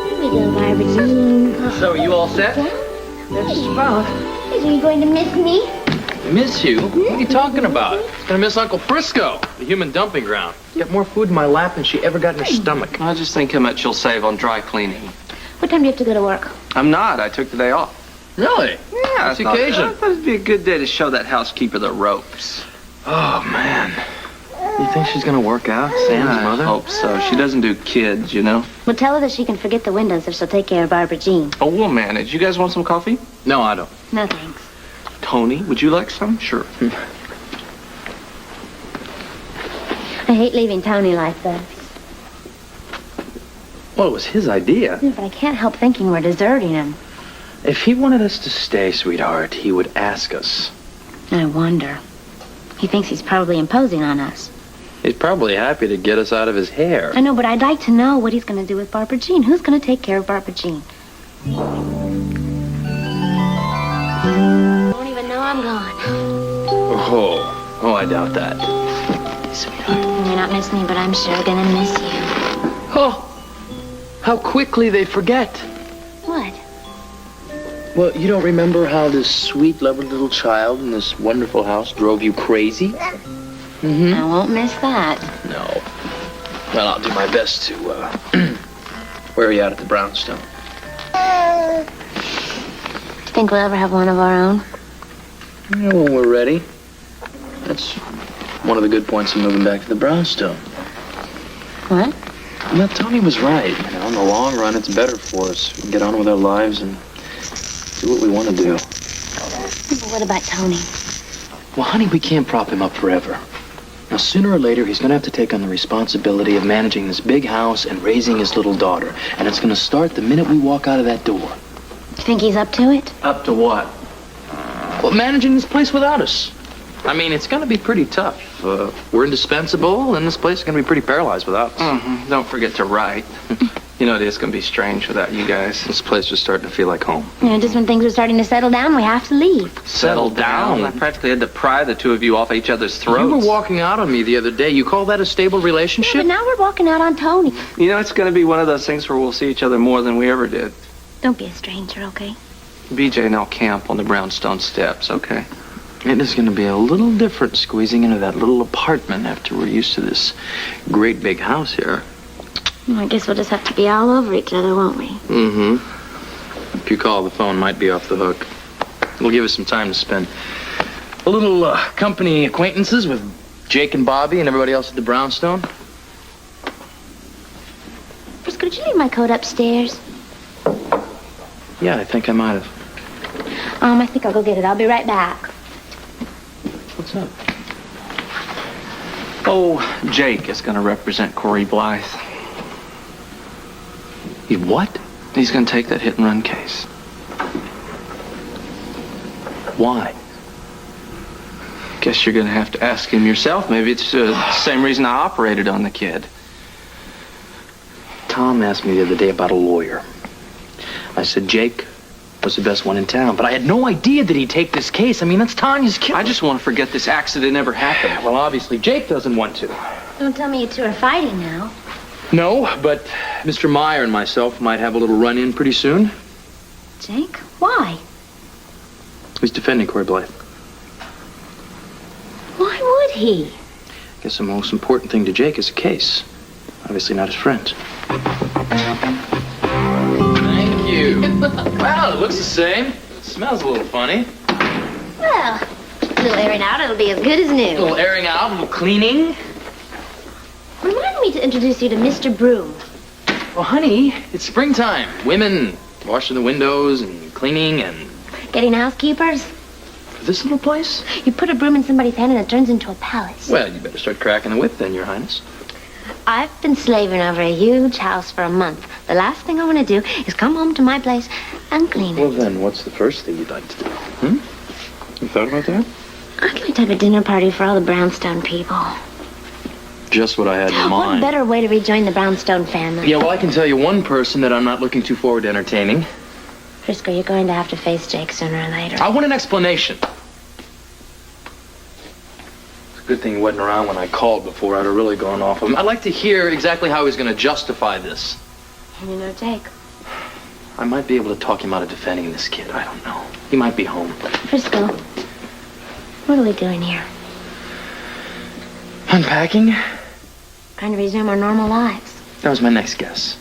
Here we go, Barbara Jean. So, are you all set? Yeah. Just about. Are you going to miss me? Miss you? What are you talking about? Gonna miss Uncle Frisco, the human dumping ground. Got more food in my lap than she ever got in her stomach. I just think how much you'll save on dry cleaning. What time do you have to go to work? I'm not. I took the day off. Really? Yeah, What's the occasion? I thought it'd be a good day to show that housekeeper the ropes. Oh, man. You think she's gonna work out, Sam's mother? I hope so. She doesn't do kids, you know. Well, tell her that she can forget the windows if she'll take care of Barbara Jean. Oh, we'll manage. You guys want some coffee? No, I don't. No, thanks. Tony, would you like some? Sure. I hate leaving Tony like this. Well, it was his idea. Yeah, but I can't help thinking we're deserting him. If he wanted us to stay, sweetheart, he would ask us. I wonder. He thinks he's probably imposing on us. He's probably happy to get us out of his hair. I know, but I'd like to know what he's going to do with Barbara Jean. Who's going to take care of Barbara Jean? Won't even know I'm gone. Oh, I doubt that. Sweetheart. You may not miss me, but I'm sure going to miss you. Oh, how quickly they forget. What? Well, you don't remember how this sweet, lovely little child in this wonderful house drove you crazy? Mm-hmm. I won't miss that. No. Well, I'll do my best to, wear you out at the brownstone. Do you think we'll ever have one of our own? Yeah, when we're ready. That's one of the good points of moving back to the brownstone. What? Well, Tony was right. You know, in the long run, it's better for us. We can get on with our lives and do what we want to do. But what about Tony? Well, honey, we can't prop him up forever. Now, sooner or later, he's going to have to take on the responsibility of managing this big house and raising his little daughter. And it's going to start the minute we walk out of that door. You think he's up to it? Up to what? Well, managing this place without us. I mean, it's going to be pretty tough. We're indispensable, and this place is going to be pretty paralyzed without us. Mm-hmm. Don't forget to write. You know, it is going to be strange without you guys. This place is starting to feel like home. You know, just when things are starting to settle down, we have to leave. Settle down? I practically had to pry the two of you off each other's throats. You were walking out on me the other day. You call that a stable relationship? Yeah, but now we're walking out on Tony. You know, it's going to be one of those things where we'll see each other more than we ever did. Don't be a stranger, okay? BJ and I'll camp on the brownstone steps, okay? It is going to be a little different squeezing into that little apartment after we're used to this great big house here. Well, I guess we'll just have to be all over each other, won't we? Mm-hmm. If you call, the phone might be off the hook. It'll give us some time to spend a little company acquaintances with Jake and Bobby and everybody else at the brownstone. Frisco, did you leave my coat upstairs? Yeah, I think I might have. I think I'll go get it. I'll be right back. What's up? Oh, Jake is going to represent Corey Blythe. You what? He's going to take that hit-and-run case. Why? Guess you're going to have to ask him yourself. Maybe it's the same reason I operated on the kid. Tom asked me the other day about a lawyer. I said Jake was the best one in town, but I had no idea that he'd take this case. I mean, that's Tanya's kid. I just want to forget this accident ever happened. Well, obviously, Jake doesn't want to. Don't tell me you two are fighting now. No, but Mr. Meyer and myself might have a little run-in pretty soon. Jake? Why? He's defending Corey Blythe. Why would he? I guess the most important thing to Jake is a case. Obviously not his friends. Thank you. Wow, it looks the same. It smells a little funny. Well, a little airing out, it'll be as good as A new. little airing out, a little cleaning. Remind me to introduce you to Mr. Broom. Well, honey, it's springtime. Women washing the windows and cleaning and... Getting housekeepers? For this little place? You put a broom in somebody's hand and it turns into a palace. Well, you better start cracking the whip then, Your Highness. I've been slaving over a huge house for a month. The last thing I want to do is come home to my place and clean it. Well, then, what's the first thing you'd like to do? You thought about that? I'd like to have a dinner party for all the Brownstone people. Just what I had in What mind. better way to rejoin the Brownstone family? Yeah, well, I can tell you one person that I'm not looking too forward to entertaining. Frisco, you're going to have to face Jake sooner or later. I want an explanation. It's a good thing he wasn't around when I called before. I'd have really gone off him. I'd like to hear exactly how he's going to justify this. And you know Jake. I might be able to talk him out of defending this kid. I don't know. He might be home. Frisco, what are we doing here? Unpacking? Trying to resume our normal lives. That was my next guess.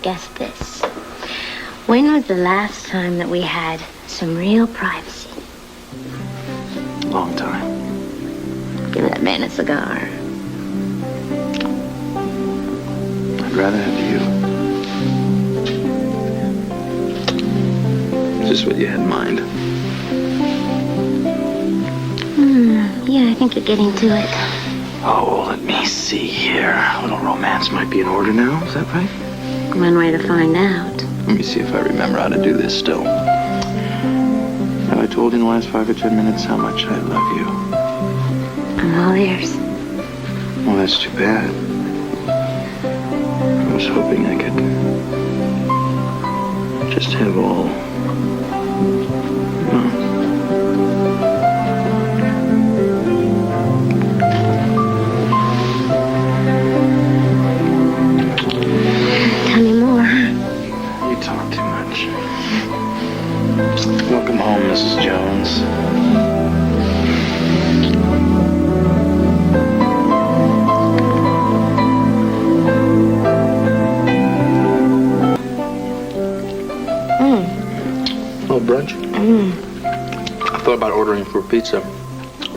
Guess this. When was the last time that we had some real privacy? Long time. Give that man a cigar. I'd rather have you. Is this what you had in mind? Yeah, I think you're getting to it. Oh, let me see here. A little romance might be in order now. Is that right? One way to find out. Let me see if I remember how to do this still. Have I told you in the last 5 or 10 minutes how much I love you? I'm all ears. Well, that's too bad. I was hoping I could just have all... Well, tell me more. you talk too much. Welcome home, Mrs. Jones. Oh, brunch? I thought about ordering for pizza,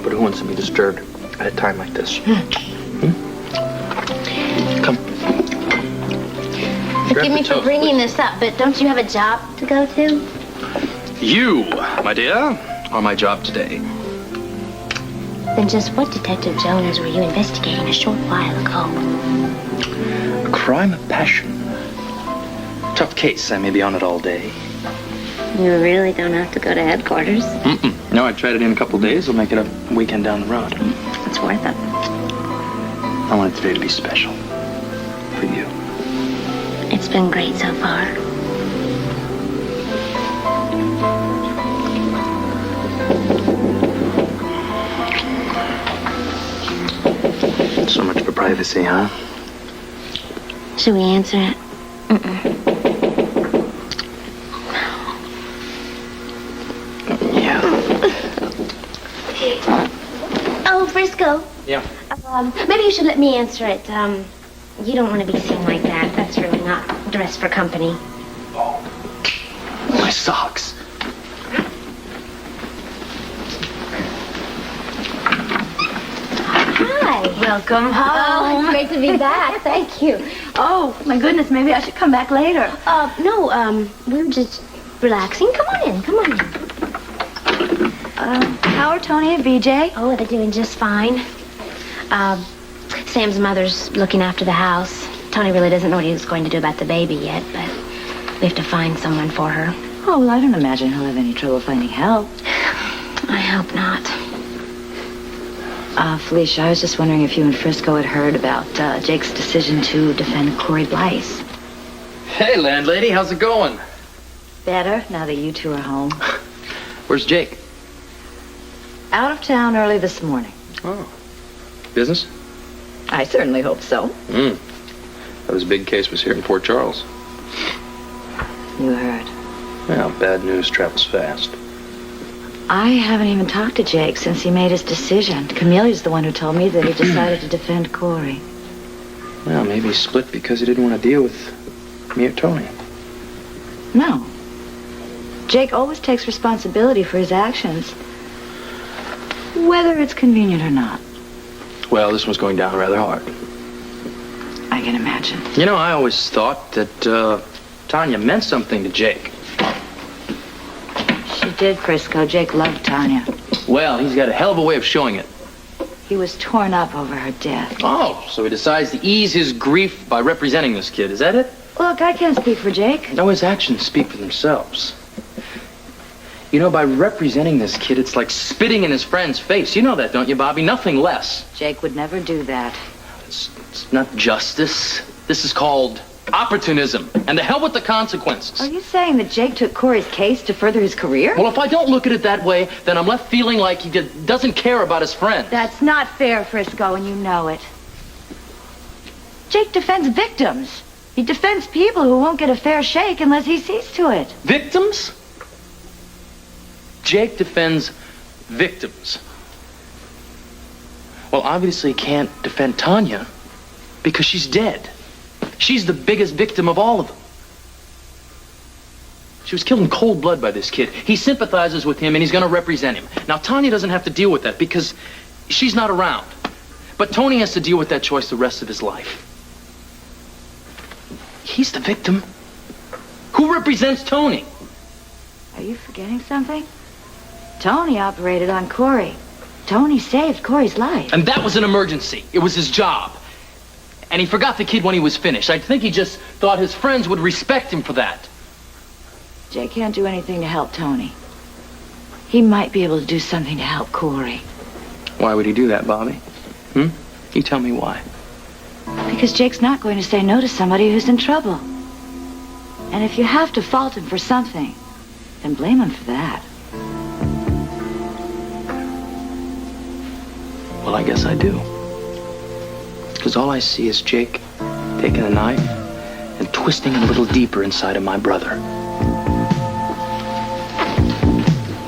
but who wants to be disturbed at a time like this? Come. Forgive me for bringing this up, but don't you have a job to go to? You, my dear, are my job today. Then just what Detective Jones were you investigating a short while ago? A crime of passion. Tough case. I may be on it all day. You really don't have to go to headquarters. No, I tried it in a couple days. We'll make it a weekend down the road. It's worth it. I want today to be special. For you. It's been great so far. So much for privacy, huh? Should we answer it? Yeah. Oh, Frisco. Yeah. Maybe you should let me answer it. You don't want to be seen like that. That's really not dress for company. Oh. My socks. Hi. Welcome home. Oh, great to be back. Thank you. Oh, my goodness, maybe I should come back later. No, we were just relaxing. Come on in. Come on in. How are Tony and VJ? Oh, they're doing just fine. Sam's mother's looking after the house. Tony really doesn't know what he's going to do about the baby yet, but we have to find someone for her. Oh, well, I don't imagine he'll have any trouble finding help. I hope not. Felicia, I was just wondering if you and Frisco had heard about Jake's decision to defend Corey Blythe. Hey, landlady, how's it going? Better, now that you two are home. Where's Jake? Out of town early this morning. Oh. Business? I certainly hope so. Thought his big case was here in Port Charles. You heard. Well, bad news travels fast. I haven't even talked to Jake since he made his decision. Camille's the one who told me that he decided to defend Corey. Well, maybe he split because he didn't want to deal with me or Tony. No. Jake always takes responsibility for his actions, whether it's convenient or not. Well, this one's going down rather hard. I can imagine. You know, I always thought that Tanya meant something to Jake. She did, Frisco. Jake loved Tanya. Well, he's got a hell of a way of showing it. He was torn up over her death. Oh, so he decides to ease his grief by representing this kid. Is that it? Look, I can't speak for Jake. No, his actions speak for themselves. You know, by representing this kid, it's like spitting in his friend's face. You know that, don't you, Bobby? Nothing less. Jake would never do that. It's not justice. This is called opportunism. And the hell with the consequences. Are you saying that Jake took Corey's case to further his career? Well, if I don't look at it that way, then I'm left feeling like he doesn't care about his friend. That's not fair, Frisco, and you know it. Jake defends victims. He defends people who won't get a fair shake unless he sees to it. Victims? Jake defends victims. Well, obviously he can't defend Tanya because she's dead. She's the biggest victim of all of them. She was killed in cold blood by this kid. He sympathizes with him and he's going to represent him. Now, Tanya doesn't have to deal with that because she's not around. But Tony has to deal with that choice the rest of his life. He's the victim. Who represents Tony? Are you forgetting something? Tony operated on Corey. Tony saved Corey's life. And that was an emergency. It was his job. And he forgot the kid when he was finished. I think he just thought his friends would respect him for that. Jay can't do anything to help Tony. He might be able to do something to help Corey. Why would he do that, Bobby? You tell me why. Because Jake's not going to say no to somebody who's in trouble. And if you have to fault him for something, then blame him for that. Well, I guess I do. Because all I see is Jake taking a knife and twisting it a little deeper inside of my brother.